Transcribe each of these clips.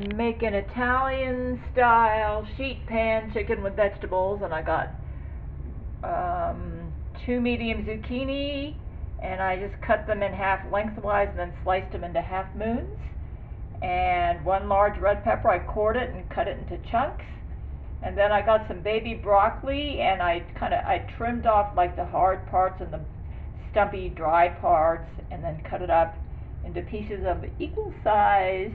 Make an Italian style sheet pan chicken with vegetables, and I got 2 medium zucchini, and I just cut them in half lengthwise and then sliced them into half moons. And 1 large red pepper, I cored it and cut it into chunks. And then I got some baby broccoli, and I trimmed off like the hard parts and the stumpy dry parts, and then cut it up into pieces of equal size.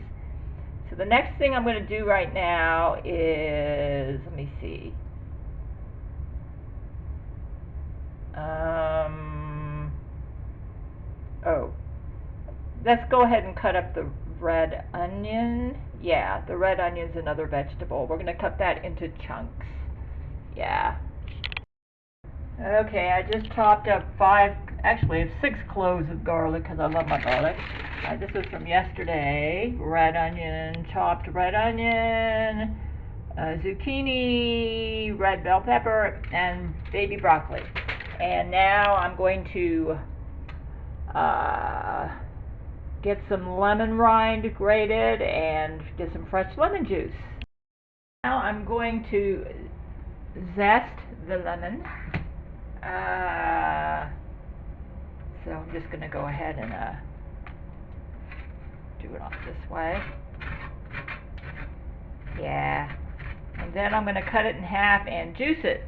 So the next thing I'm going to do right now is, let me see. Let's go ahead and cut up the red onion. Yeah, the red onion's another vegetable. We're going to cut that into chunks. Yeah. Okay, I just chopped up 6 cloves of garlic because I love my garlic. This was from yesterday. Red onion, chopped red onion, zucchini, red bell pepper, and baby broccoli. And now I'm going to get some lemon rind grated and get some fresh lemon juice. Now I'm going to zest the lemon. So I'm just going to go ahead and do it off this way. Yeah. And then I'm going to cut it in half and juice it.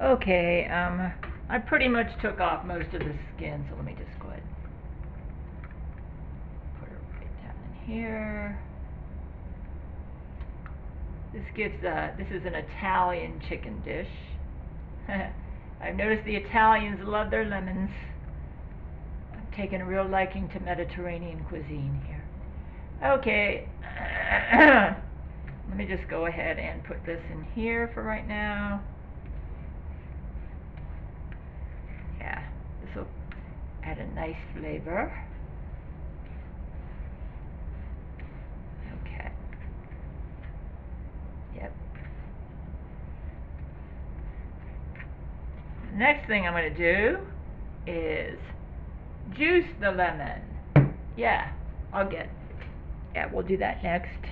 Okay, I pretty much took off most of the skin, so let me just go ahead and put it right down in here. This is an Italian chicken dish. I've noticed the Italians love their lemons. I've taken a real liking to Mediterranean cuisine here. Okay, let me just go ahead and put this in here for right now. Yeah, this will add a nice flavor. Okay. Yep. The next thing I'm going to do is juice the lemon. Yeah, we'll do that next.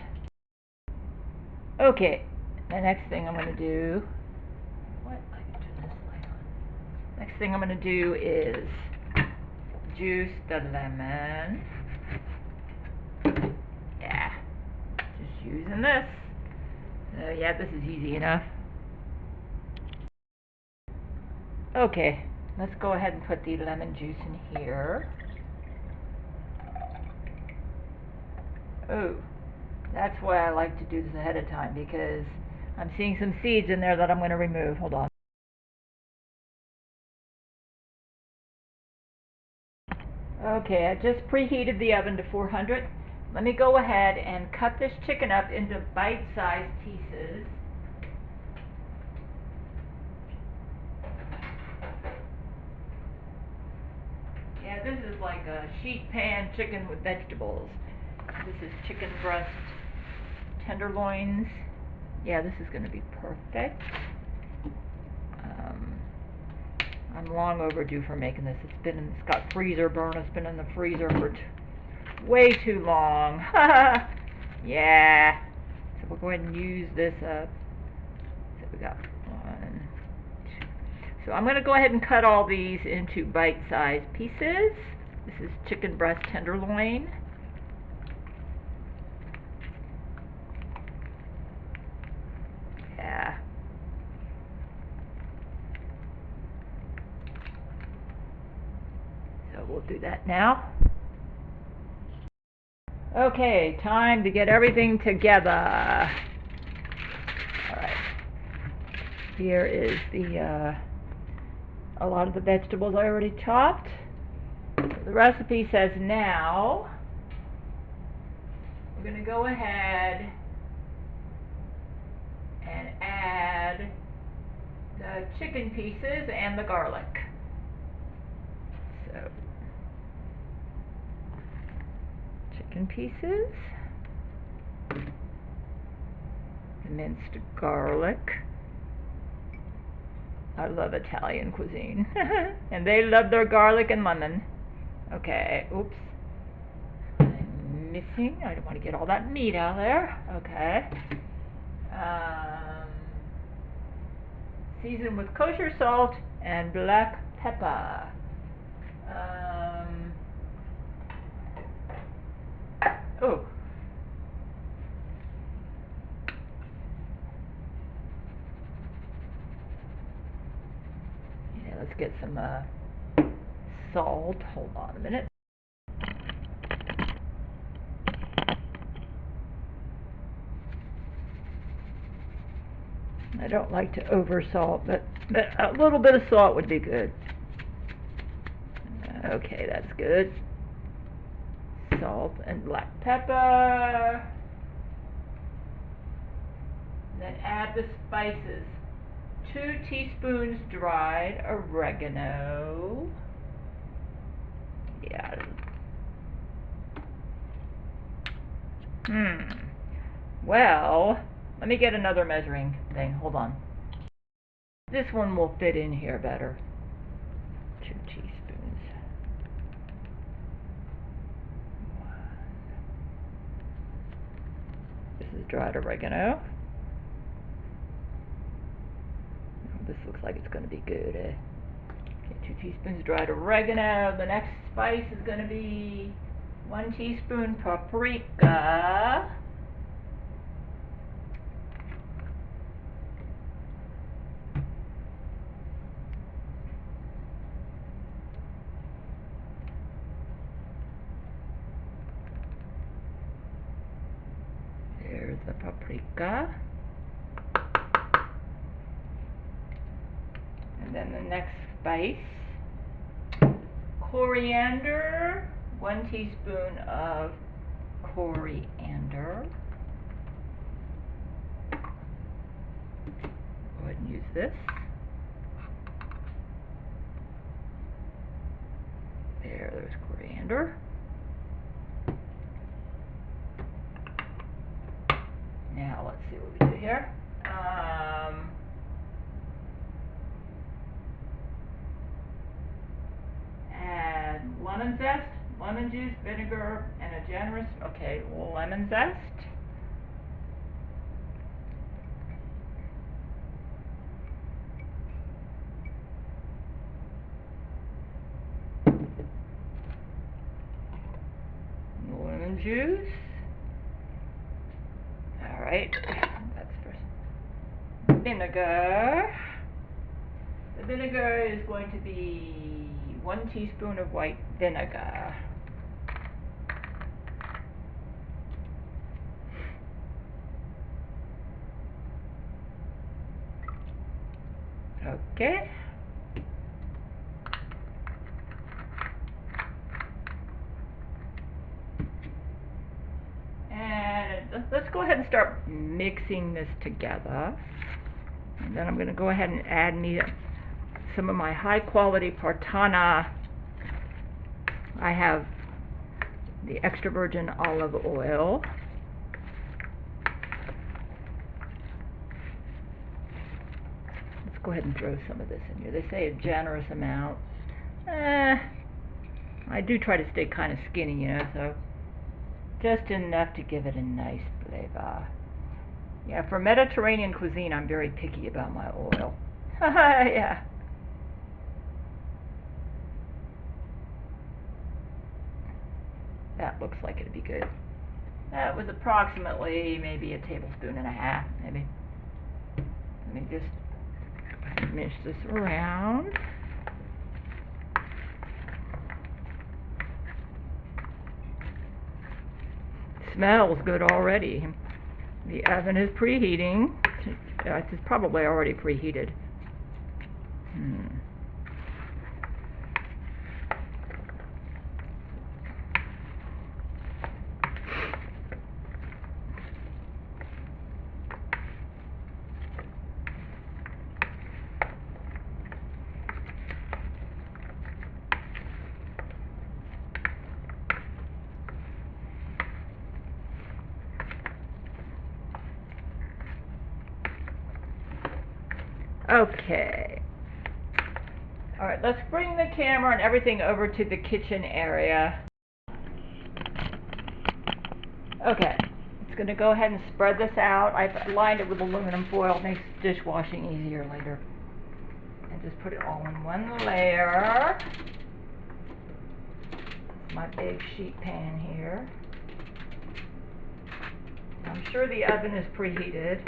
Okay, the next thing I'm going to do, next thing I'm going to do is juice the lemon. Yeah, just using this. Yeah, this is easy enough. Okay, let's go ahead and put the lemon juice in here. Oh, that's why I like to do this ahead of time, because I'm seeing some seeds in there that I'm going to remove. Hold on. Okay, I just preheated the oven to 400. Let me go ahead and cut this chicken up into bite-sized pieces. Yeah, this is like a sheet pan chicken with vegetables. This is chicken breast tenderloins. Yeah, this is going to be perfect. I'm long overdue for making this. It's got freezer burn. It's been in the freezer for way too long. Yeah. So we'll go ahead and use this up. So we got 1, 2. So I'm going to go ahead and cut all these into bite-sized pieces. This is chicken breast tenderloin. Yeah. So we'll do that now. Okay, time to get everything together. Alright. Here is a lot of the vegetables I already chopped. The recipe says now we're going to go ahead and add the chicken pieces and the garlic. So, chicken pieces, the minced garlic. I love Italian cuisine. And they love their garlic and lemon. Okay, oops. I missing. I don't want to get all that meat out there. Okay. Season with kosher salt and black pepper. Oh. Yeah, let's get some salt. Hold on a minute. I don't like to over salt, but a little bit of salt would be good. Okay, that's good. Salt and black pepper. Then add the spices. 2 teaspoons dried oregano. Yeah. Well, let me get another measuring thing. Hold on. This one will fit in here better. 2 teaspoons. 1. This is dried oregano. This looks like it's going to be good. Okay, 2 teaspoons dried oregano. The next spice is going to be 1 teaspoon paprika. There's the paprika. And then the next spice, coriander, 1 teaspoon of coriander. Go ahead and use this. There's coriander. Now let's see what we do here. Add lemon zest, lemon juice, vinegar, and a generous, okay, lemon zest. Lemon juice. All right, that's for vinegar. The vinegar is going to be 1 teaspoon of white vinegar. Okay. And let's go ahead and start mixing this together. And then I'm going to go ahead and add me some of my high quality Partana. I have the extra virgin olive oil. Let's go ahead and throw some of this in here. They say a generous amount. I do try to stay kind of skinny, you know, so just enough to give it a nice flavor. Yeah, for Mediterranean cuisine, I'm very picky about my oil. Yeah. That looks like it'd be good. That was approximately maybe a tablespoon and a half, maybe. Let me just mix this around. Smells good already. The oven is preheating. It's probably already preheated. Okay. All right, let's bring the camera and everything over to the kitchen area. Okay, it's going to go ahead and spread this out. I've lined it with aluminum foil. It makes dishwashing easier later. And just put it all in one layer. This is my big sheet pan here. I'm sure the oven is preheated.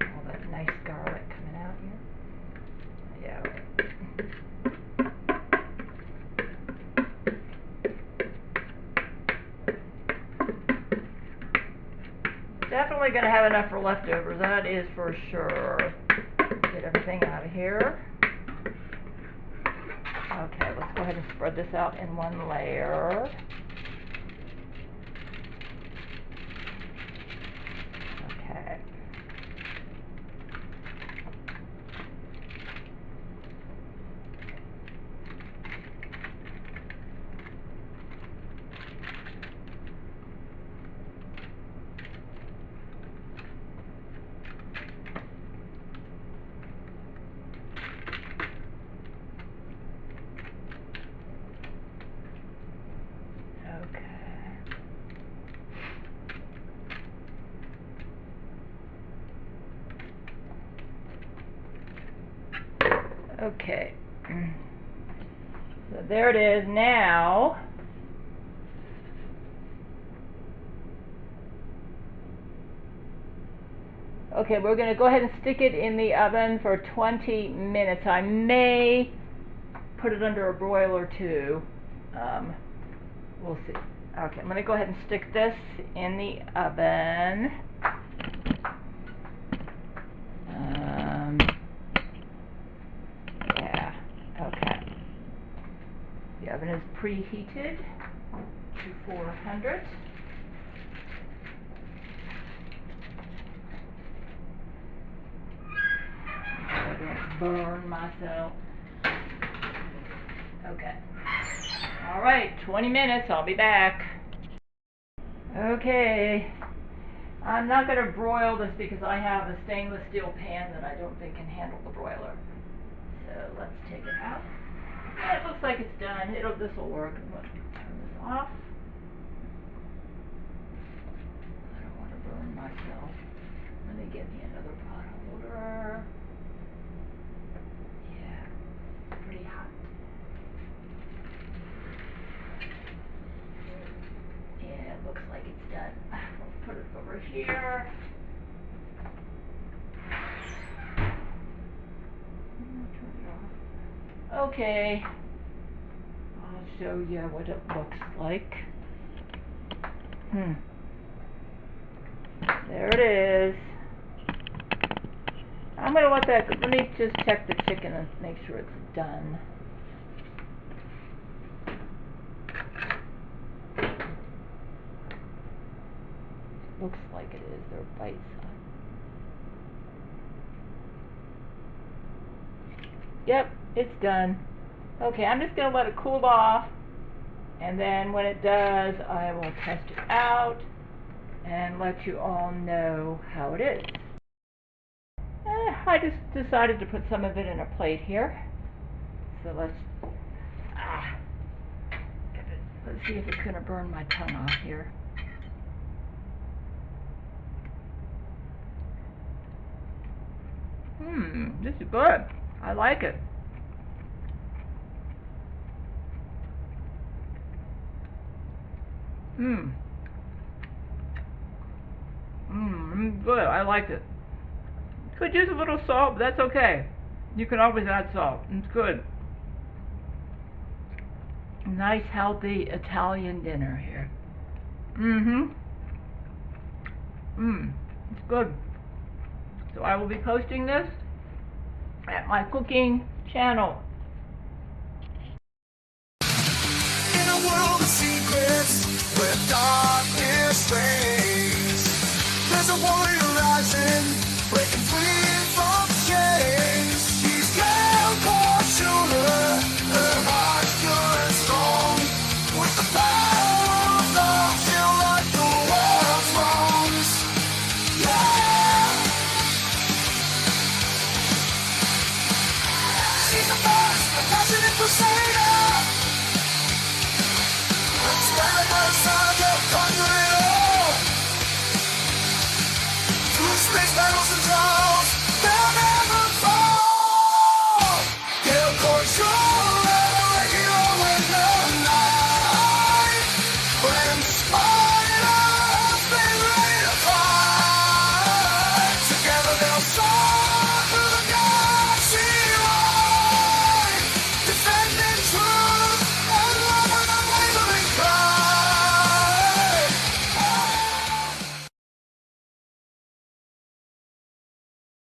All that nice garlic coming out here. Yeah. Definitely going to have enough for leftovers, that is for sure. Get everything out of here. Okay, let's go ahead and spread this out in one layer. Okay. Okay, so there it is now. Okay, we're going to go ahead and stick it in the oven for 20 minutes. I may put it under a broiler too. We'll see. Okay, I'm going to go ahead and stick this in the oven. Okay. The oven is preheated to 400. I don't burn myself. Okay. All right, 20 minutes. I'll be back. Okay. I'm not going to broil this because I have a stainless steel pan that I don't think can handle the broiler. So let's take it out. Yeah, it looks like it's done. This will work. Let's turn this off. I don't want to burn myself. Let me get me another pot holder. Yeah, it's pretty hot. Yeah, it looks like it's done. Let's put it over here. Turn it off. Okay. I'll show you what it looks like. There it is. I'm going to let me just check the chicken and make sure it's done. Looks like it is. They're bite size. Yep, it's done. Okay, I'm just going to let it cool off, and then when it does, I will test it out and let you all know how it is. I just decided to put some of it in a plate here. So let's see if it's going to burn my tongue off here. This is good. I like it. Good. I like it. Could use a little salt, but that's okay. You can always add salt. It's good. Nice, healthy Italian dinner here. It's good. So I will be posting this at my cooking channel. In a world of secrets, where darkness reigns, there's a warrior.